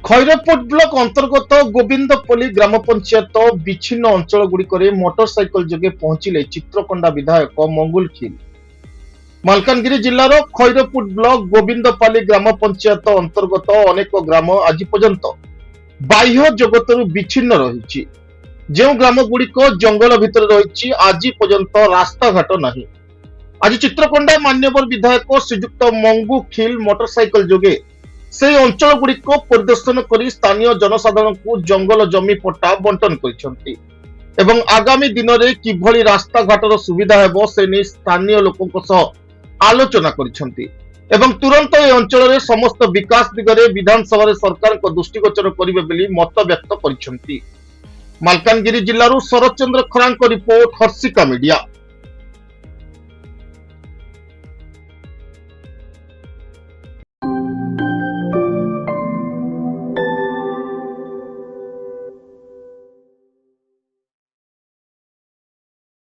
Khairput block ଅନ୍ତର୍ଗତ ଗୋବିନ୍ଦପଲ୍ଲୀ ଗ୍ରାମ ପଞ୍ଚାୟତ ବିଚ୍ଛିନ୍ନ ଅଞ୍ଚଳ ଗୁଡ଼ିକରେ ମୋଟରସାଇକେଲ ଯୋଗେ ପହଞ୍ଚିଲେ ଚିତ୍ରକୋଣ୍ଡା ବିଧାୟକ ମଙ୍ଗୁଲ ଖିଲ। ମାଲକାନଗିରି ଜିଲ୍ଲାର ଖଇରପୁଟ ବ୍ଲକ ଗୋବିନ୍ଦପଲ୍ଲୀ ଗ୍ରାମ ପଞ୍ଚାୟତ ଅନ୍ତର୍ଗତ ଅନେକ ଗ୍ରାମ ଆଜି ପର୍ଯ୍ୟନ୍ତ ବାହ୍ୟ ଜଗତରୁ ବିଚ୍ଛିନ୍ନ ରହିଛି। ଯେଉଁ ଗ୍ରାମ ଗୁଡ଼ିକ ଜଙ୍ଗଲ ଭିତରେ ରହିଛି ଆଜି ପର୍ଯ୍ୟନ୍ତ ରାସ୍ତାଘାଟ ନାହିଁ। ଆଜି ଚିତ୍ରକୋଣ୍ଡା ମାନ୍ୟବର ବିଧାୟକ ଶ୍ରୀଯୁକ୍ତ ମଙ୍ଗୁ ଖିଲ ମୋଟରସାଇକେଲ ଯୋଗେ ସେହି ଅଞ୍ଚଳ ଗୁଡ଼ିକ ପରିଦର୍ଶନ କରି ସ୍ଥାନୀୟ ଜନସାଧାରଣଙ୍କୁ ଜଙ୍ଗଲ ଜମି ପଟ୍ଟା ବଣ୍ଟନ କରିଛନ୍ତି ଏବଂ ଆଗାମୀ ଦିନରେ କିଭଳି ରାସ୍ତାଘାଟର ସୁବିଧା ହେବ ସେ ନେଇ ସ୍ଥାନୀୟ ଲୋକଙ୍କ ସହ ଆଲୋଚନା କରିଛନ୍ତି ଏବଂ ତୁରନ୍ତ ଏହି ଅଞ୍ଚଳରେ ସମସ୍ତ ବିକାଶ ଦିଗରେ ବିଧାନସଭାରେ ସରକାରଙ୍କ ଦୃଷ୍ଟିଗୋଚର କରିବେ ବୋଲି ମତ ବ୍ୟକ୍ତ କରିଛନ୍ତି। ମାଲକାନଗିରି ଜିଲ୍ଲାରୁ ଶରତ ଚନ୍ଦ୍ର ଖରାଙ୍କ ରିପୋର୍ଟ, ହର୍ଷିକା ମିଡିଆ।